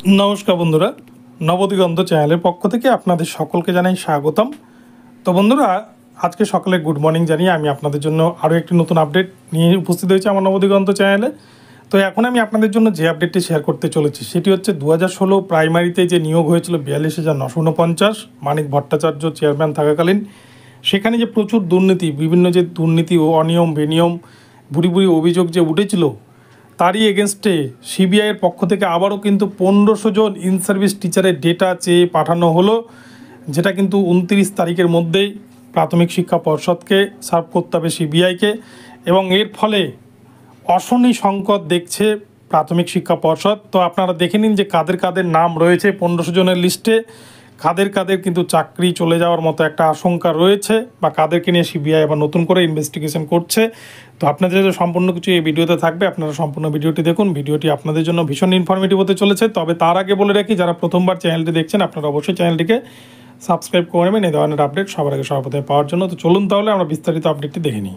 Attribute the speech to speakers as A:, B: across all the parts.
A: নমস্কার বন্ধুরা, নবদিগন্ত চ্যানেলের পক্ষ থেকে আপনাদের সকলকে জানাই স্বাগতম। তো বন্ধুরা, আজকে সকালে গুড মর্নিং জানিয়ে আমি আপনাদের জন্য আরও একটি নতুন আপডেট নিয়ে উপস্থিত হয়েছি আমার নবদিগন্ত চ্যানেলে। তো এখন আমি আপনাদের জন্য যে আপডেটটি শেয়ার করতে চলেছি সেটি হচ্ছে 2016 প্রাইমারিতে যে নিয়োগ হয়েছিল 42,949 মানিক ভট্টাচার্য চেয়ারম্যান থাকাকালীন, সেখানে যে প্রচুর দুর্নীতি, বিভিন্ন যে দুর্নীতি ও অনিয়ম বেনিয়ম বুড়ি বুড়ি অভিযোগ যে উঠেছিল, তারই এগেনস্টে সিবিআইয়ের পক্ষ থেকে আবারও কিন্তু 1500 জন ইন সার্ভিস টিচারের ডেটা চেয়ে পাঠানো হলো, যেটা কিন্তু 29 তারিখের মধ্যেই প্রাথমিক শিক্ষা পর্ষদকে সার্ভ করতে হবে সিবিআইকে। এবং এর ফলে অশনি সংকট দেখছে প্রাথমিক শিক্ষা পর্ষদ। তো আপনারা দেখে নিন যে কাদের কাদের নাম রয়েছে 1500 জনের লিস্টে, কাদের কাদের কিন্তু চাকরি চলে যাওয়ার মতো একটা আশঙ্কা রয়েছে, বা কাদেরকে নিয়ে সিবিআই আবার নতুন করে ইনভেস্টিগেশন করছে। তো আপনাদের যে সম্পূর্ণ কিছু এই ভিডিওতে থাকবে, আপনারা সম্পূর্ণ ভিডিওটি দেখুন। ভিডিওটি আপনাদের জন্য ভীষণ ইনফরমেটিভ হতে চলেছে। তবে তার আগে বলে রাখি, যারা প্রথমবার চ্যানেলটি দেখছেন আপনারা অবশ্যই চ্যানেলটিকে সাবস্ক্রাইব করে নেবেন এই ধরনের আপডেট সবার আগে সর্বপ্রথমে পাওয়ার জন্য। তো চলুন তাহলে আমরা বিস্তারিত আপডেটটি দেখে নিই।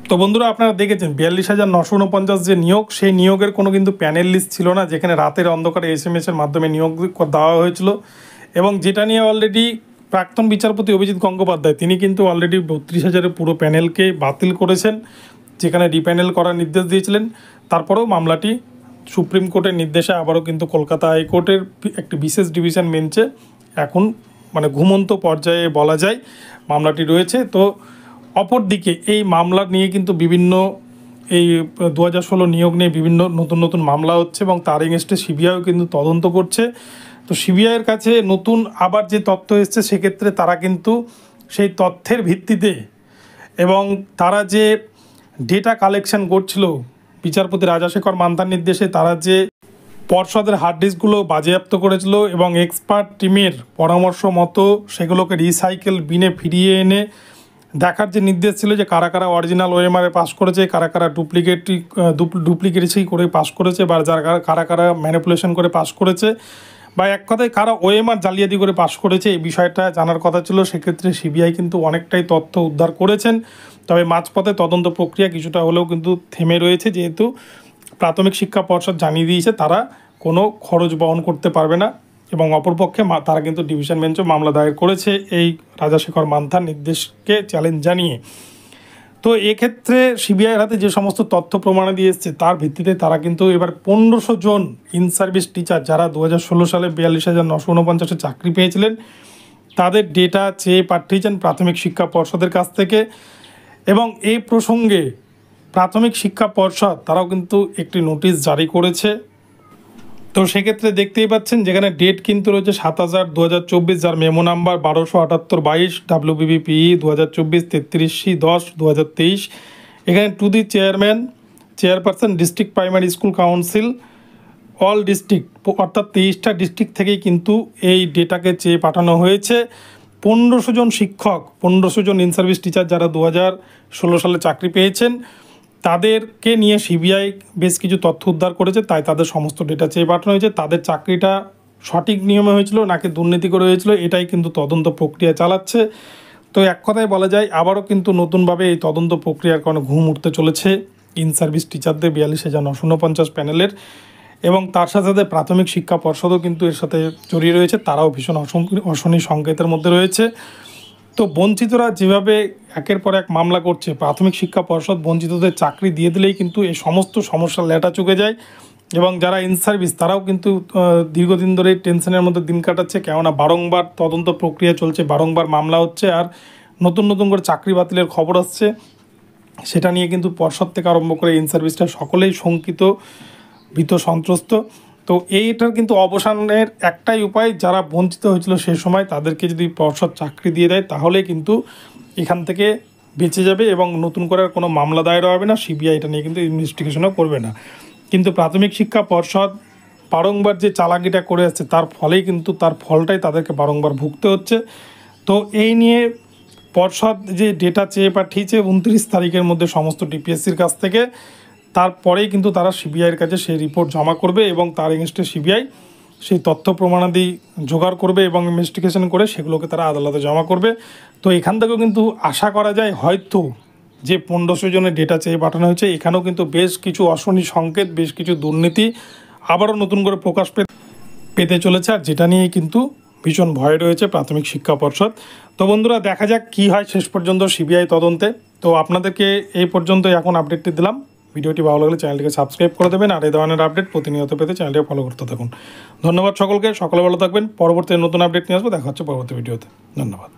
A: তো বন্ধুরা, আপনারা দেখেছেন 42,949 যে নিয়োগ, সেই নিয়োগের কোনো কিন্তু প্যানেল লিস্ট ছিল না, যেখানে রাতের অন্ধকারে SMS-এর মাধ্যমে নিয়োগ দেওয়া হয়েছিল। এবং যেটা নিয়ে অলরেডি প্রাক্তন বিচারপতি অভিজিৎ গঙ্গোপাধ্যায় তিনি কিন্তু অলরেডি 32,000-এর পুরো প্যানেলকে বাতিল করেছেন, যেখানে রিপ্যানেল করার নির্দেশ দিয়েছিলেন। তারপরেও মামলাটি সুপ্রিম কোর্টের নির্দেশে আবারও কিন্তু কলকাতা হাইকোর্টের একটি বিশেষ ডিভিশন বেঞ্চে এখন ঘুমন্ত পর্যায়ে বলা যায় মামলাটি রয়েছে। তো অপরদিকে এই মামলা নিয়ে কিন্তু বিভিন্ন এই 2016 নিয়োগ নিয়ে বিভিন্ন নতুন নতুন মামলা হচ্ছে, এবং তার এগেনস্টে সিবিআইও কিন্তু তদন্ত করছে। তো সিবিআইয়ের কাছে নতুন আবার যে তথ্য এসছে, সেক্ষেত্রে তারা কিন্তু সেই তথ্যের ভিত্তিতে এবং তারা যে ডেটা কালেকশন করছিল বিচারপতি রাজাশেখর মান্থার নির্দেশে, তারা যে পর্ষদের হার্ড ডিস্কগুলো বাজেয়াপ্ত করেছিল এবং এক্সপার্ট টিমের পরামর্শ মতো সেগুলোকে রিসাইকেল বিনে ফিরিয়ে এনে দেখার যে নির্দেশ ছিল যে কারা কারা অরিজিনাল ওএমআরে পাস করেছে, কারা কারা ডুপ্লিকেসি করে পাস করেছে, বা যারা কারা কারা ম্যানিপুলেশন করে পাস করেছে, বা এক কথায় কারা ওএমআর জালিয়াতি করে পাস করেছে, এই বিষয়টা জানার কথা ছিল। সেক্ষেত্রে সিবিআই কিন্তু অনেকটাই তথ্য উদ্ধার করেছেন। তবে মাঝপথে তদন্ত প্রক্রিয়া কিছুটা হলেও কিন্তু থেমে রয়েছে, যেহেতু প্রাথমিক শিক্ষা পর্ষদ জানিয়ে দিয়েছে তারা কোনো খরচ বহন করতে পারবে না। এবং অপরপক্ষে তারা কিন্তু ডিভিশন বেঞ্চে মামলা দায়ের করেছে এই রাজাশেখর মান্থার নির্দেশকে চ্যালেঞ্জ জানিয়ে। তো এক্ষেত্রে সিবিআইয়ের হাতে যে সমস্ত তথ্য প্রমাণাদি এসছে তার ভিত্তিতে তারা কিন্তু এবার 1500 জন ইন সার্ভিস টিচার যারা 2016 সালে 42,949 চাকরি পেয়েছিলেন, তাদের ডেটা চেয়ে পাঠিয়েছেন প্রাথমিক শিক্ষা পর্ষদের কাছ থেকে। এবং এই প্রসঙ্গে প্রাথমিক শিক্ষা পর্ষদ তারাও কিন্তু একটি নোটিশ জারি করেছে। তো সেক্ষেত্রে দেখতেই পাচ্ছেন যেখানে ডেট কিন্তু রয়েছে 7/2024, যার মেমো নাম্বার 1278-22 WBBPE 2024 33C10/2023। এখানে to the chairperson district primary school council all district, অর্থাৎ 23টা ডিস্ট্রিক্ট থেকেই কিন্তু এই ডেটাকে চেয়ে পাঠানো হয়েছে। 1500 জন শিক্ষক, 1500 জন ইন সার্ভিস টিচার যারা 2016 সালে চাকরি পেয়েছেন, তাদেরকে নিয়ে সিবিআই বেশ কিছু তথ্য উদ্ধার করেছে, তাই তাদের সমস্ত ডেটা চেয়ে পাঠানো হয়েছে। তাদের চাকরিটা সঠিক নিয়মে হয়েছিল নাকি দুর্নীতি করে হয়েছিল, এটাই কিন্তু তদন্ত প্রক্রিয়া চালাচ্ছে। তো এক কথায় বলা যায় আবারও কিন্তু নতুনভাবে এই তদন্ত প্রক্রিয়ার কারণে ঘুম উঠতে চলেছে ইন সার্ভিস টিচারদের 42,949 প্যানেলের। এবং তার সাথে সাথে প্রাথমিক শিক্ষা পর্ষদও কিন্তু এর সাথে জড়িয়ে রয়েছে, তারাও ভীষণ অশনি সংকেতের মধ্যে রয়েছে। তো বঞ্চিতরা যেভাবে একের পর এক মামলা করছে, প্রাথমিক শিক্ষা পর্ষদ বঞ্চিতদের চাকরি দিয়ে দিলেই কিন্তু এই সমস্ত সমস্যার লেটা চুকে যায়। এবং যারা ইন সার্ভিস তারাও কিন্তু দীর্ঘদিন ধরে টেনশনের মধ্যে দিন কাটাচ্ছে, কেননা বারংবার তদন্ত প্রক্রিয়া চলছে, বারংবার মামলা হচ্ছে, আর নতুন নতুন করে চাকরি বাতিলের খবর আসছে। সেটা নিয়ে কিন্তু পর্ষদ থেকে আরম্ভ করে ইন সার্ভিসটা সকলেই শঙ্কিত, ভীত, সন্ত্রস্ত। তো এইটার কিন্তু অবসানের একটাই উপায়, যারা বঞ্চিত হয়েছিল সে সময় তাদেরকে যদি পর্ষদ চাকরি দিয়ে দেয়, তাহলে কিন্তু এখান থেকে বেঁচে যাবে এবং নতুন করে কোনো মামলা দায়ের হবে না, সিবিআই এটা নিয়ে কিন্তু ইনভেস্টিগেশনও করবে না। কিন্তু প্রাথমিক শিক্ষা পর্ষদ বারংবার যে চালাকিটা করে আসছে, তার ফলেই কিন্তু তার ফলটাই তাদেরকে বারংবার ভুগতে হচ্ছে। তো এই নিয়ে পর্ষদ যে ডেটা চেয়ে পাঠিয়েছে 29 তারিখের মধ্যে সমস্ত ডিপিএসসির কাছ থেকে, তারপরেই কিন্তু তারা সিবিআইয়ের কাছে সেই রিপোর্ট জমা করবে এবং তার এগেনস্টে সিবিআই সেই তথ্য প্রমাণাদি জোগাড় করবে এবং ইনভেস্টিগেশন করে সেগুলোকে তারা আদালতে জমা করবে। তো এখান থেকেও কিন্তু আশা করা যায় হয়তো যে 1500 জনের ডেটা চেয়ে পাঠানো হয়েছে, এখানেও কিন্তু বেশ কিছু অশনি সংকেত, বেশ কিছু দুর্নীতি আবারও নতুন করে প্রকাশ পেতে পেতে চলেছে, আর যেটা নিয়ে কিন্তু ভীষণ ভয় রয়েছে প্রাথমিক শিক্ষা পর্ষদ। তো বন্ধুরা দেখা যাক কী হয় শেষ পর্যন্ত সিবিআই তদন্তে। তো আপনাদেরকে এই পর্যন্ত এখন আপডেটটি দিলাম। ভিডিওটি ভালো লাগলে চ্যানেলটিকে সাবস্ক্রাইব করে দেবেন, আর এই ধরনের আপডেট প্রতিনিয়ত পেতে চ্যানেলটিকে ফলো করতে থাকুন। ধন্যবাদ সকলকে, সকলে ভালো থাকবেন। পরবর্তী নতুন আপডেট নিয়ে আসবো, দেখা হচ্ছে পরবর্তী ভিডিওতে। ধন্যবাদ।